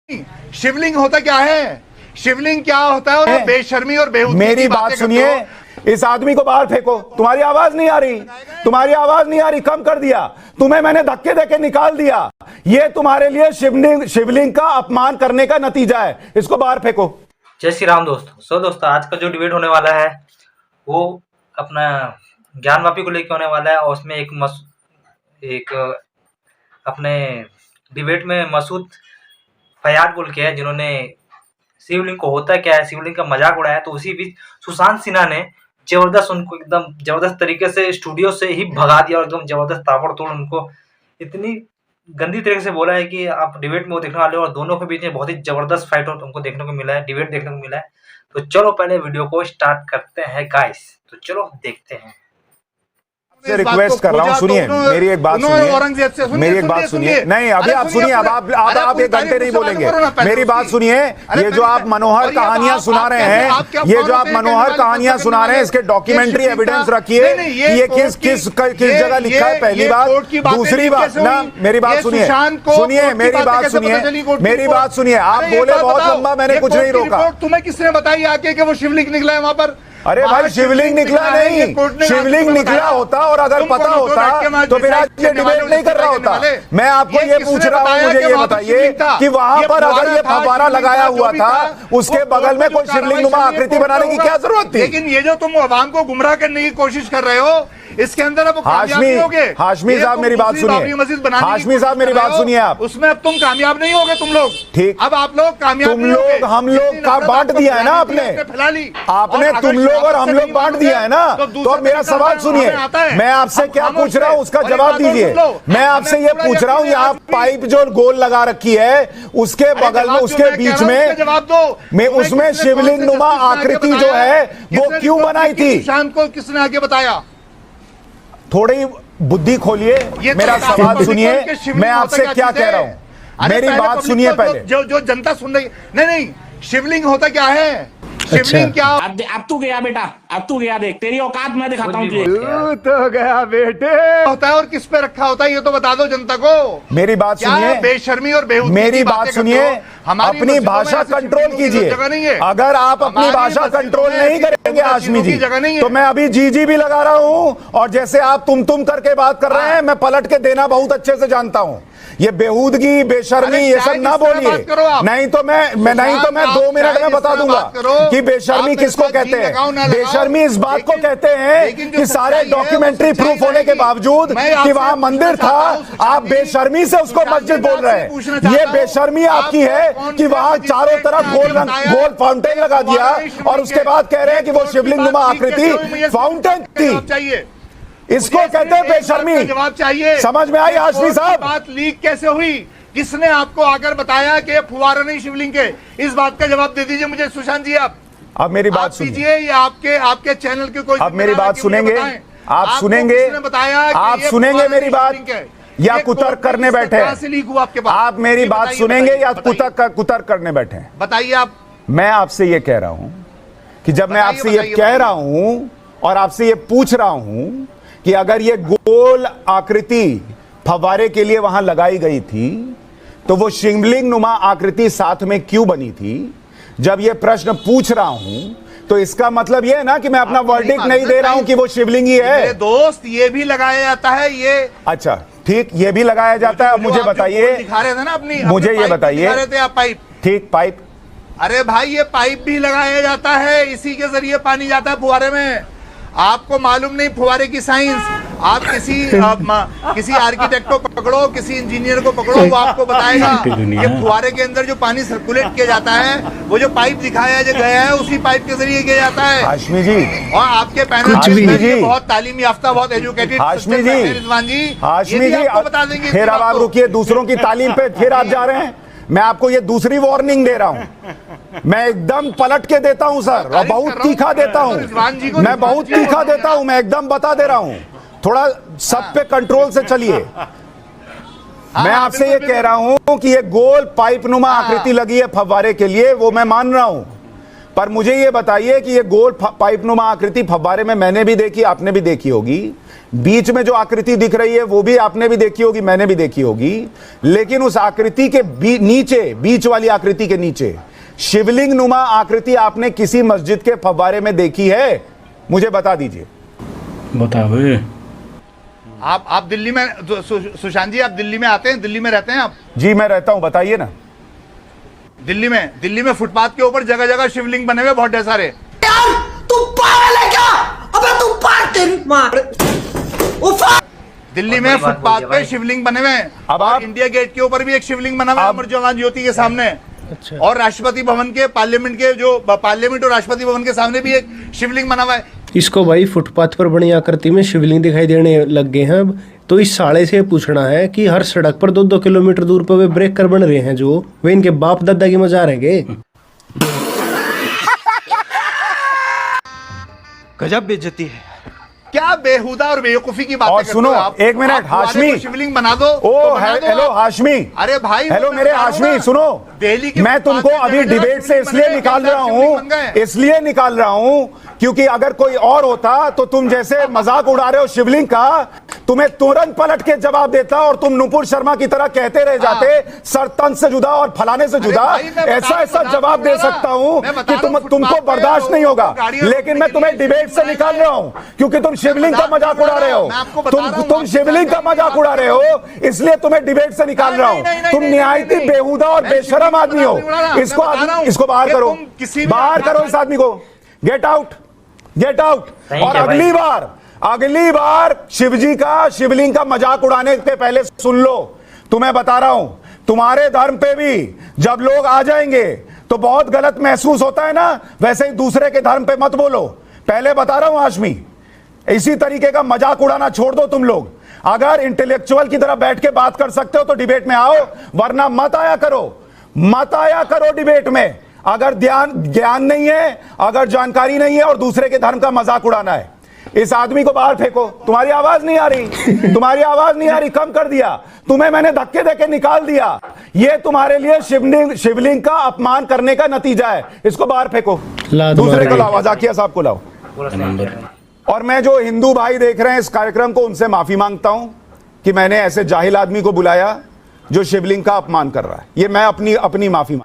शिवलिंग होता क्या है? शिवलिंग क्या होता है? और बेशर्मी और बेहूदगी मेरी बात सुनिए, इस आदमी को बाहर फेंको। तुम्हारी आवाज नहीं आ रही, तुम्हारी आवाज नहीं आ रही, कम कर दिया। तुम्हें मैंने धक्के देके निकाल दिया। ये तुम्हारे लिए शिवलिंग का अपमान करने का नतीजा है। इसको बाहर फेंको। जय श्री राम दोस्तों। दोस्तों आज का जो डिबेट होने वाला है वो अपना ज्ञानवापी को लेकर होने वाला है। और उसमें एक अपने डिबेट में मसूद फयाद बोल के है, जिन्होंने शिवलिंग को होता क्या है, शिवलिंग का मजाक उड़ाया। तो उसी बीच सुशांत सिन्हा ने जबरदस्त उनको एकदम जबरदस्त तरीके से स्टूडियो से ही भगा दिया और एकदम जबरदस्त ताबड़तोड़ उनको इतनी गंदी तरीके से बोला है कि आप डिबेट में वो देखने वाले हो। और दोनों के बीच में बहुत ही जबरदस्त फाइट उनको देखने को मिला है, डिबेट देखने को मिला है। तो चलो पहले वीडियो को स्टार्ट करते हैं गाइस। तो चलो देखते हैं। रिक्वेस्ट कर रहा हूं, सुनिए मेरी एक बात सुनिए, मेरी एक बात सुनिए। नहीं अभी आप सुनिए, अब आप 1 घंटे नहीं बोलेंगे। मेरी बात सुनिए, ये जो आप मनोहर कहानियां सुना रहे हैं, ये जो आप मनोहर कहानियां सुना रहे हैं, इसके डॉक्यूमेंट्री एविडेंस रखिए कि ये किस जगह लिखा है। पहली बात। दूसरी बात ना, मेरी बात सुनिए, मेरी बात सुनिए, मेरी बात सुनिए। आप बोले बहुत लंबा, मैंने कुछ नहीं रोका। तुम्हें किसने बताई आके कि वो शिवलिंग निकला है वहां पर? अरे भाई शिवलिंग निकला नहीं, शिवलिंग निकला होता और अगर पता होता तो फिर आज ये डिबेट नहीं कर रहा होता। मैं आपको ये पूछ रहा हूँ, मुझे ये बताइए कि वहां पर अगर ये फव्वारा लगाया हुआ था, उसके बगल में कोई शिवलिंग नुमा आकृति बनाने की क्या जरूरत थी? लेकिन ये जो तुम आवाम को गुमराह करने की कोशिश कर रहे हो, इसके अंदर अब हाशमी साहब मेरी बात सुनिए, हाशमी साहब मेरी बात सुनिए। आप उसमें अब तुम कामयाब नहीं होगे तुम लोग। ठीक, अब आप लोग कामयाब, तुम लोग हम लोग का बांट दिया है ना आपने, आपने तुम लोग और हम लोग बांट दिया है ना। तो मेरा सवाल सुनिए, मैं आपसे क्या पूछ रहा हूँ उसका जवाब दीजिए। मैं आपसे ये पूछ रहा हूँ, यहाँ पाइप जो गोल लगा रखी है उसके बगल में, उसके बीच में जवाब दो, उसमें शिवलिंग नुमा आकृति जो है वो क्यों बनाई थी? शांत को किसने आगे बताया? थोड़ी बुद्धि खोलिए, मेरा सवाल सुनिए, मैं आपसे क्या कह रहा हूं। मेरी बात सुनिए पहले। जो जनता सुन रही है। नहीं, शिवलिंग होता क्या है? शिवलिंग क्या? अब तू गया बेटा, अब तू गया, देख तेरी औकात मैं दिखाता हूँ। तो गया बेटे। होता है और किस पे रखा होता है ये तो बता दो जनता को। मेरी बात सुनिए, बेशर्मी और बेहूदगी। मेरी बात सुनिए, अपनी भाषा कंट्रोल कीजिए। अगर आप अपनी भाषा कंट्रोल नहीं करेंगे हाशमी जी, तो मैं अभी जी भी लगा रहा हूं। और जैसे आप तुम करके बात कर रहे हैं, मैं पलट के देना बहुत अच्छे से जानता हूं। ये बेहूदगी बेशर्मी ये सब ना बोलिए, नहीं तो मैं 2 मिनट में बता दूंगा कि बेशर्मी किसको कहते हैं। बेशर्मी इस बात को कहते हैं कि सारे डॉक्यूमेंट्री प्रूफ होने के बावजूद कि वहां मंदिर था, आप बेशर्मी से उसको मस्जिद बोल रहे हैं। ये बेशर्मी आपकी है कि वहां चारों तरफ गोल फाउंटेन लगा दिया और उसके बाद कह रहे हैं कि वो शिवलिंग नुमा आकृति फाउंटेन थी। इसको कहते हैं बेशर्मी। जवाब चाहिए। समझ में आई हाशमी साहब? बात लीक कैसे हुई? किसने आपको आकर बताया कि फुवारा नहीं शिवलिंग के? इस बात का जवाब दे दीजिए मुझे सुशांत जी। आप अब मेरी बात सुनिए, ये आपके चैनल के कोई, अब मेरी बात सुनेंगे, आप सुनेंगे, बताया आप सुनेंगे मेरी बात या कुतर्क करने बैठे? लीक हुआ आपके पास? आप मेरी बात सुनेंगे या कुतर्क करने बैठे? बताइए आप। मैं आपसे ये कह रहा हूं कि जब मैं आपसे ये कह रहा हूं और आपसे ये पूछ रहा हूं कि अगर ये गोल आकृति फव्वारे के लिए वहां लगाई गई थी तो वो शिवलिंग नुमा आकृति साथ में क्यों बनी थी? जब ये प्रश्न पूछ रहा हूं तो इसका मतलब ये है ना कि मैं अपना वर्डिक्ट नहीं दे रहा हूं कि वो शिवलिंग ही है। मेरे दोस्त, ये भी लगाया जाता है। ये अच्छा ठीक, ये भी लगाया जाता है। मुझे बताइए, दिखा रहे थे ना अपनी, मुझे ये बताइए। पाइप, ठीक, पाइप। अरे भाई ये पाइप भी लगाया जाता है, इसी के जरिए पानी जाता है फुवारे में। आपको मालूम नहीं फुवारे की साइंस? आप किसी आर्किटेक्ट को पकड़ो, किसी इंजीनियर को पकड़ो, वो आपको बताएगा कि फुवारे के अंदर जो पानी सर्कुलेट किया जाता है, वो जो पाइप दिखाया जो गया है उसी पाइप के जरिए किया जाता है। हाशमी जी, और आपके पैनल बहुत तालीम याफ्ता, बहुत एजुकेटेड हाशमी जी, हाशमी जी आपको बता देंगे। फिर अब आप रुकिए, दूसरों की तालीम पे फिर आप जा रहे हैं। मैं आपको ये दूसरी वार्निंग दे रहा हूं। मैं एकदम पलट के देता हूं सर, और बहुत तीखा देता हूं। मैं बहुत तीखा देता हूं, मैं एकदम बता दे रहा हूं। थोड़ा सब पे कंट्रोल से चलिए। मैं आपसे ये कह रहा हूं कि ये गोल पाइप नुमा आकृति लगी है फव्वारे के लिए, वो मैं मान रहा हूं। पर मुझे ये बताइए कि ये गोल पाइपनुमा आकृति फव्वारे में मैंने भी देखी, आपने भी देखी होगी, बीच में जो आकृति दिख रही है वो भी आपने भी देखी होगी, मैंने भी देखी होगी, लेकिन उस आकृति के नीचे, बीच वाली आकृति के नीचे शिवलिंग नुमा आकृति आपने किसी मस्जिद के फव्वारे में देखी है? मुझे बता दीजिए। बताओ। आप दिल्ली में, सुशांत जी आप दिल्ली में आते हैं, दिल्ली में रहते हैं आप? जी मैं रहता हूं, बताइए ना। दिल्ली में फुटपाथ के ऊपर जगह जगह शिवलिंग बने हुए बहुत ढेर सारे। यार तू पागल है क्या? अबे तू पागल, तेरी मां। दिल्ली में फुटपाथ पे शिवलिंग बने हुए हैं। अब आप इंडिया गेट के ऊपर भी एक शिवलिंग बना हुआ है अमर जवान ज्योति के सामने। अच्छा। और राष्ट्रपति भवन के पार्लियामेंट और राष्ट्रपति भवन के सामने भी एक शिवलिंग बना हुआ है। इसको भाई फुटपाथ पर बड़ी आकृति में शिवलिंग दिखाई देने लग गए हैं अब। तो इस साले से पूछना है कि हर सड़क पर 2-2 किलोमीटर दूर पर वे ब्रेकर बन रहे हैं, जो वे इनके बाप दादा की मजा रहेंगे। गजब बेइज्जती है। क्या बेहुदा और बेवकूफी की बात और सुनो एक मिनट, हाशमी शिवलिंग बना दो। हेलो हाशमी, अरे भाई हेलो मेरे हाशमी, सुनो, मैं तुमको अभी डिबेट से इसलिए निकाल रहा हूं क्योंकि अगर कोई और होता तो तुम जैसे मजाक उड़ा रहे हो शिवलिंग का, तुम्हें तुरंत पलट के जवाब देता और तुम नुपुर शर्मा की तरह कहते रह जाते सर तन से जुदा और फलाने से जुदा। ऐसा जवाब दे सकता हूं कि तुमको बर्दाश्त नहीं होगा, लेकिन मैं तुम्हें डिबेट से निकाल रहा हूं क्योंकि तुम शिवलिंग का मजाक उड़ा रहे हो। तुम शिवलिंग का मजाक उड़ा रहे हो, इसलिए तुम्हें डिबेट से निकाल रहा हूं। तुम निहायती बेहुदा और बेशरम आदमी हो। इसको बाहर करो, बाहर करो इस आदमी को। Get out, get out. और अगली बार शिवलिंग का मजाक उड़ाने के पहले सुन लो, तुम्हें बता रहा हूं, तुम्हारे धर्म पे भी जब लोग आ जाएंगे तो बहुत गलत महसूस होता है ना, वैसे ही दूसरे के धर्म पे मत बोलो। पहले बता रहा हूं हाशमी, इसी तरीके का मजाक उड़ाना छोड़ दो तुम लोग। अगर इंटेलेक्चुअल की तरह बैठ के बात कर सकते हो तो डिबेट में आओ, वरना मत आया करो डिबेट में। अगर ज्ञान नहीं है, अगर जानकारी नहीं है और दूसरे के धर्म का मजाक उड़ाना है, इस आदमी को बाहर फेंको। तुम्हारी आवाज नहीं आ रही, कम कर दिया तुम्हें मैंने, धक्के देके निकाल दिया। ये तुम्हारे लिए शिवलिंग का अपमान करने का नतीजा है। इसको बाहर फेंको, दूसरे को लाओ, जाकिया साहब को लाओ। और मैं जो हिंदू भाई देख रहे हैं इस कार्यक्रम को, उनसे माफी मांगता हूं कि मैंने ऐसे जाहिल आदमी को बुलाया जो शिवलिंग का अपमान कर रहा है। ये मैं अपनी माफी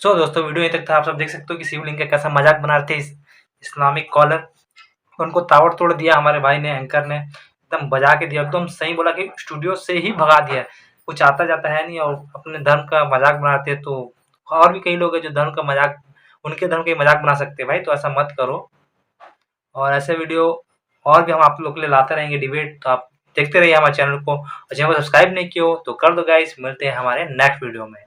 सो दोस्तों वीडियो यहीं तक था। आप सब देख सकते हो कि शिवलिंग का कैसा मजाक बना रहे थे इस्लामिक कॉलर। उनको ताबड़ तोड़ दिया हमारे भाई ने, एंकर ने एकदम बजा के दिया, एकदम सही बोला कि स्टूडियो से ही भगा दिया। कुछ आता जाता है नहीं और अपने धर्म का मजाक बनाते। तो और भी कई लोग हैं जो धर्म का मजाक, उनके धर्म का मजाक बना सकते हैं भाई, तो ऐसा मत करो। और ऐसे वीडियो और भी हम आप लोग के लिए लाते रहेंगे डिबेट। तो आप देखते रहिए हमारे चैनल को, और चैनल को सब्सक्राइब नहीं किया हो तो कर दो गाइस। मिलते हैं हमारे नेक्स्ट वीडियो में।